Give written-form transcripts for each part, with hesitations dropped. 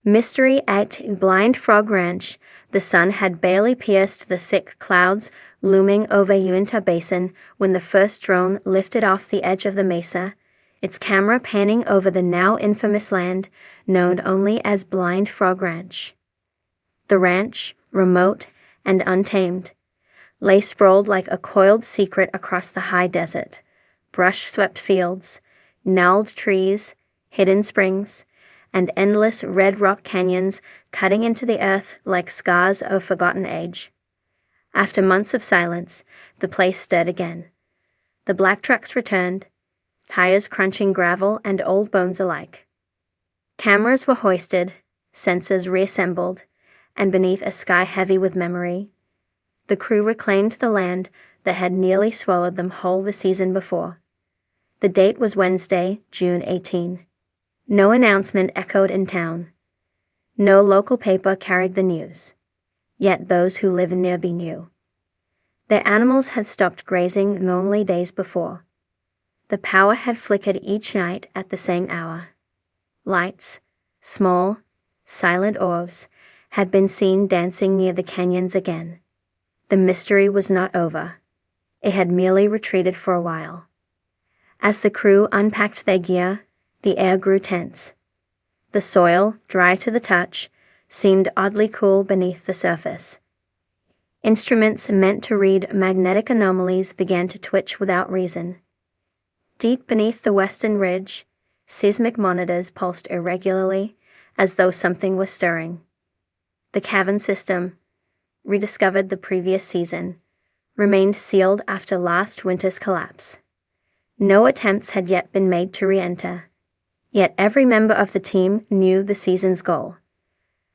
Mystery at Blind Frog Ranch. The sun had barely pierced the thick clouds looming over Uinta Basin when the first drone lifted off the edge of the mesa, its camera panning over the now infamous land known only as Blind Frog Ranch. The ranch, remote and untamed, lay sprawled like a coiled secret across the high desert. Brush-swept fields, gnarled trees, hidden springs, and endless red rock canyons cutting into the earth like scars of forgotten age. After months of silence, the place stirred again. The black trucks returned, tires crunching gravel and old bones alike. Cameras were hoisted, sensors reassembled, and beneath a sky heavy with memory, the crew reclaimed the land that had nearly swallowed them whole the season before. The date was Wednesday, June 18. No announcement echoed in town. No local paper carried the news. Yet those who lived nearby knew. Their animals had stopped grazing normally days before. The power had flickered each night at the same hour. Lights, small, silent orbs, had been seen dancing near the canyons again. The mystery was not over. It had merely retreated for a while. As the crew unpacked their gear, the air grew tense. The soil, dry to the touch, seemed oddly cool beneath the surface. Instruments meant to read magnetic anomalies began to twitch without reason. Deep beneath the western ridge, seismic monitors pulsed irregularly, as though something was stirring. The cavern system, rediscovered the previous season, remained sealed after last winter's collapse. No attempts had yet been made to re-enter. Yet every member of the team knew the season's goal: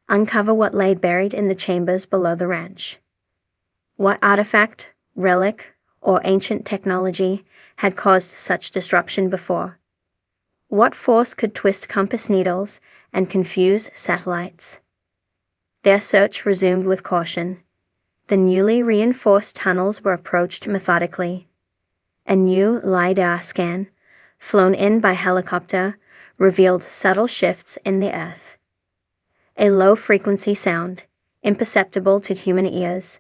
uncover what lay buried in the chambers below the ranch. What artifact, relic, or ancient technology had caused such disruption before? What force could twist compass needles and confuse satellites? Their search resumed with caution. The newly reinforced tunnels were approached methodically. A new LiDAR scan, flown in by helicopter, revealed subtle shifts in the earth. A low-frequency sound, imperceptible to human ears,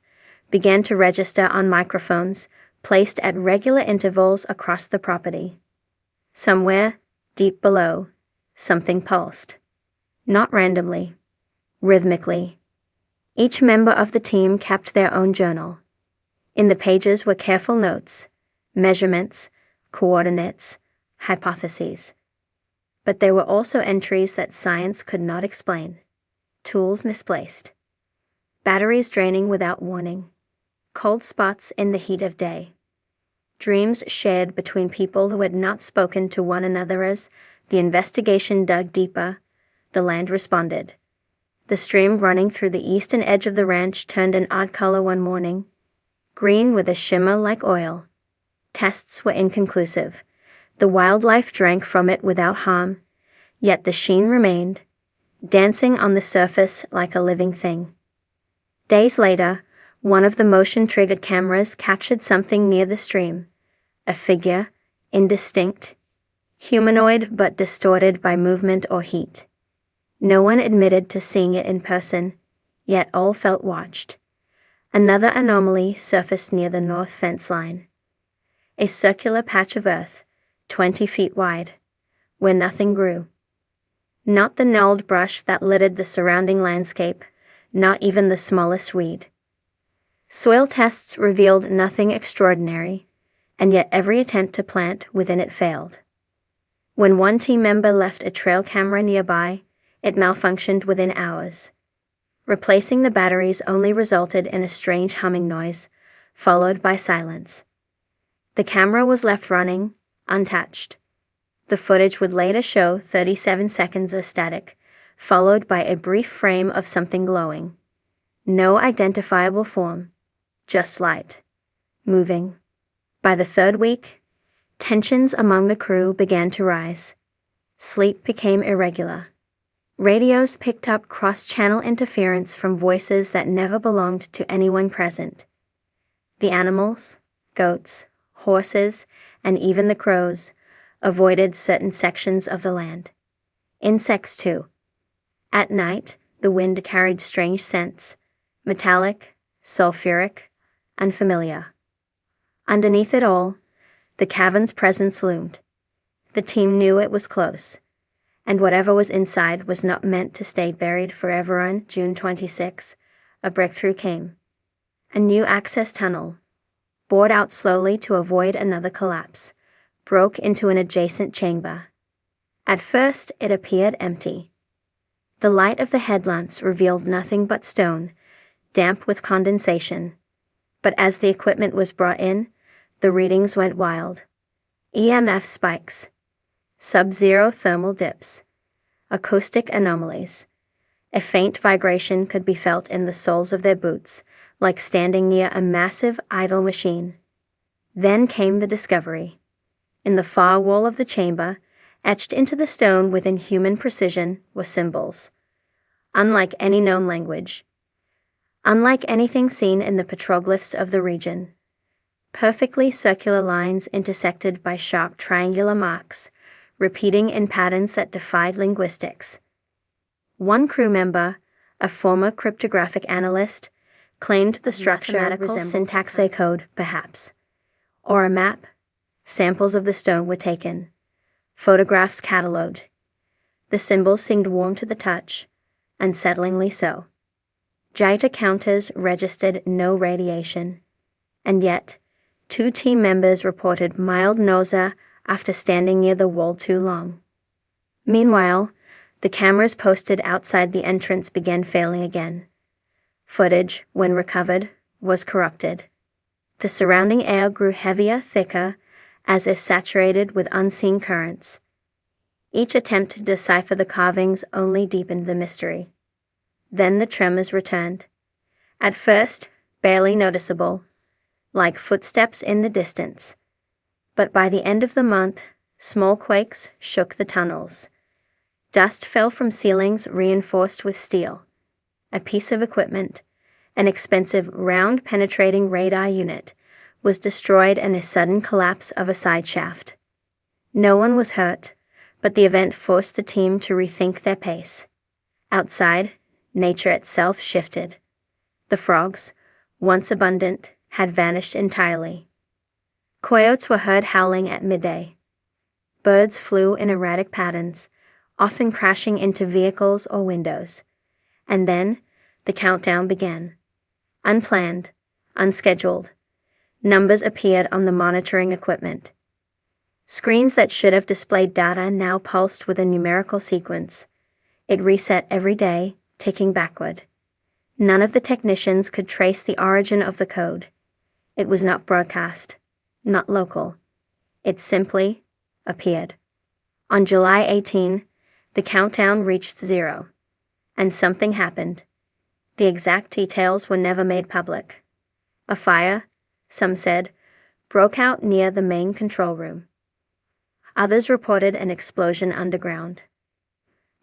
began to register on microphones placed at regular intervals across the property. Somewhere, deep below, something pulsed. Not randomly, rhythmically. Each member of the team kept their own journal. In the pages were careful notes, measurements, coordinates, hypotheses. But there were also entries that science could not explain. Tools misplaced. Batteries draining without warning. Cold spots in the heat of day. Dreams shared between people who had not spoken to one another. As the investigation dug deeper, the land responded. The stream running through the eastern edge of the ranch turned an odd color one morning, green with a shimmer like oil. Tests were inconclusive. The wildlife drank from it without harm, yet the sheen remained, dancing on the surface like a living thing. Days later, one of the motion-triggered cameras captured something near the stream, a figure, indistinct, humanoid but distorted by movement or heat. No one admitted to seeing it in person, yet all felt watched. Another anomaly surfaced near the north fence line. A circular patch of earth, 20 feet wide, where nothing grew. Not the gnarled brush that littered the surrounding landscape, not even the smallest weed. Soil tests revealed nothing extraordinary, and yet every attempt to plant within it failed. When one team member left a trail camera nearby, it malfunctioned within hours. Replacing the batteries only resulted in a strange humming noise, followed by silence. The camera was left running, untouched. The footage would later show 37 seconds of static, followed by a brief frame of something glowing. No identifiable form, just light, moving. By the third week, tensions among the crew began to rise. Sleep became irregular. Radios picked up cross-channel interference from voices that never belonged to anyone present. The animals, goats, horses, and even the crows, avoided certain sections of the land. Insects too. At night, the wind carried strange scents, metallic, sulfuric, unfamiliar. Underneath it all, the cavern's presence loomed. The team knew it was close, and whatever was inside was not meant to stay buried forever. On June 26, a breakthrough came. A new access tunnel, bored out slowly to avoid another collapse, broke into an adjacent chamber. At first, it appeared empty. The light of the headlamps revealed nothing but stone, damp with condensation. But as the equipment was brought in, the readings went wild. EMF spikes, sub-zero thermal dips, acoustic anomalies. A faint vibration could be felt in the soles of their boots, like standing near a massive idle machine. Then came the discovery. In the far wall of the chamber, etched into the stone with inhuman precision, were symbols. Unlike any known language. Unlike anything seen in the petroglyphs of the region. Perfectly circular lines intersected by sharp triangular marks, repeating in patterns that defied linguistics. One crew member, a former cryptographic analyst, claimed the structure resembled syntax code, perhaps. Or a map. Samples of the stone were taken. Photographs catalogued. The symbols seemed warm to the touch, unsettlingly so. JITR counters registered no radiation. And yet, 2 team members reported mild nausea after standing near the wall too long. Meanwhile, the cameras posted outside the entrance began failing again. Footage, when recovered, was corrupted. The surrounding air grew heavier, thicker, as if saturated with unseen currents. Each attempt to decipher the carvings only deepened the mystery. Then the tremors returned. At first, barely noticeable, like footsteps in the distance. But by the end of the month, small quakes shook the tunnels. Dust fell from ceilings reinforced with steel. A piece of equipment, an expensive ground-penetrating radar unit, was destroyed in a sudden collapse of a side shaft. No one was hurt, but the event forced the team to rethink their pace. Outside, nature itself shifted. The frogs, once abundant, had vanished entirely. Coyotes were heard howling at midday. Birds flew in erratic patterns, often crashing into vehicles or windows. And then, the countdown began. Unplanned, unscheduled. Numbers appeared on the monitoring equipment. Screens that should have displayed data now pulsed with a numerical sequence. It reset every day, ticking backward. None of the technicians could trace the origin of the code. It was not broadcast, not local. It simply appeared. On July 18, the countdown reached 0. And something happened. The exact details were never made public. A fire, some said, broke out near the main control room. Others reported an explosion underground.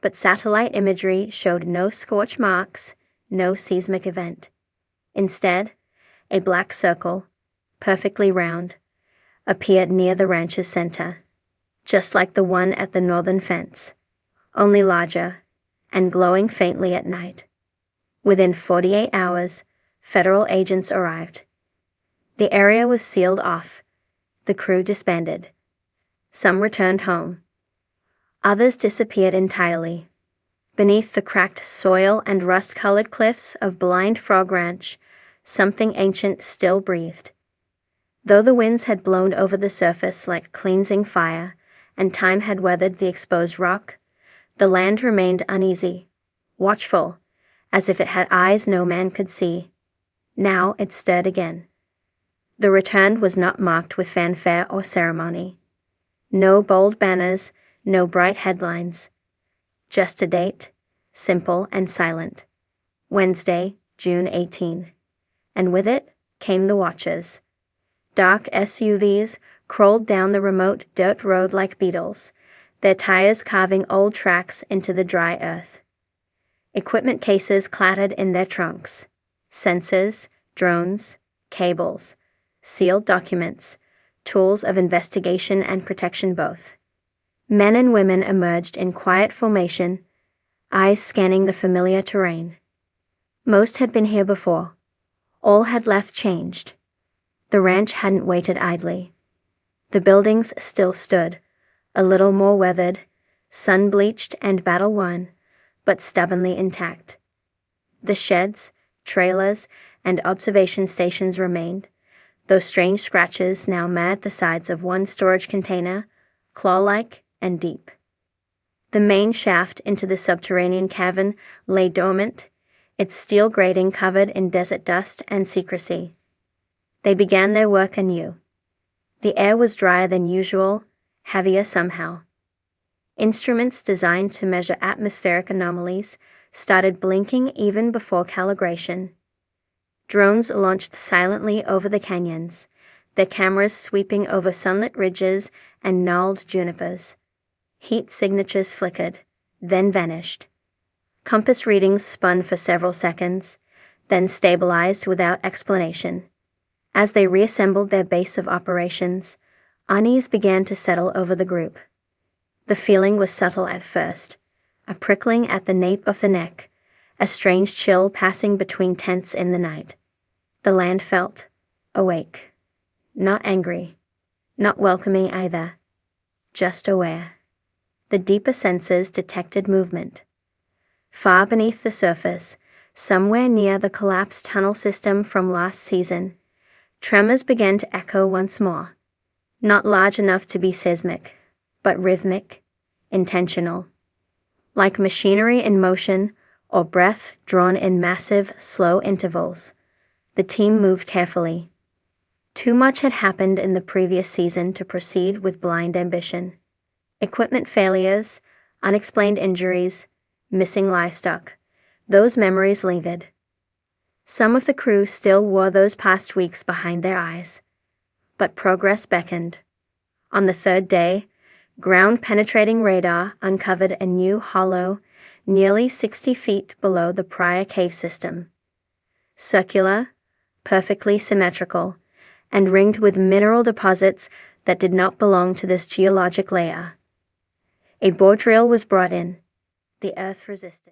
But satellite imagery showed no scorch marks, no seismic event. Instead, a black circle, perfectly round, appeared near the ranch's center, just like the one at the northern fence, only larger and glowing faintly at night. Within 48 hours, federal agents arrived. The area was sealed off. The crew disbanded. Some returned home. Others disappeared entirely. Beneath the cracked soil and rust-colored cliffs of Blind Frog Ranch, something ancient still breathed. Though the winds had blown over the surface like cleansing fire, and time had weathered the exposed rock, the land remained uneasy, watchful, as if it had eyes no man could see. Now it stirred again. The return was not marked with fanfare or ceremony. No bold banners, no bright headlines. Just a date, simple and silent. Wednesday, June 18. And with it came the watchers. Dark SUVs crawled down the remote dirt road like beetles, their tires carving old tracks into the dry earth. Equipment cases clattered in their trunks. Sensors, drones, cables, sealed documents, tools of investigation and protection both. Men and women emerged in quiet formation, eyes scanning the familiar terrain. Most had been here before. All had left changed. The ranch hadn't waited idly. The buildings still stood, a little more weathered, sun-bleached and battle-worn, but stubbornly intact. The sheds, trailers, and observation stations remained, though strange scratches now marred the sides of one storage container, claw-like and deep. The main shaft into the subterranean cavern lay dormant, its steel grating covered in desert dust and secrecy. They began their work anew. The air was drier than usual, heavier somehow. Instruments designed to measure atmospheric anomalies started blinking even before calibration. Drones launched silently over the canyons, their cameras sweeping over sunlit ridges and gnarled junipers. Heat signatures flickered, then vanished. Compass readings spun for several seconds, then stabilized without explanation. As they reassembled their base of operations, unease began to settle over the group. The feeling was subtle at first, a prickling at the nape of the neck, a strange chill passing between tents in the night. The land felt awake, not angry, not welcoming either, just aware. The deeper senses detected movement. Far beneath the surface, somewhere near the collapsed tunnel system from last season, tremors began to echo once more. Not large enough to be seismic, but rhythmic, intentional. Like machinery in motion or breath drawn in massive, slow intervals, the team moved carefully. Too much had happened in the previous season to proceed with blind ambition. Equipment failures, unexplained injuries, missing livestock. Those memories lingered. Some of the crew still wore those past weeks behind their eyes. But progress beckoned. On the third day, ground-penetrating radar uncovered a new hollow, nearly 60 feet below the prior cave system. Circular, perfectly symmetrical, and ringed with mineral deposits that did not belong to this geologic layer. A bore drill was brought in. The earth resisted.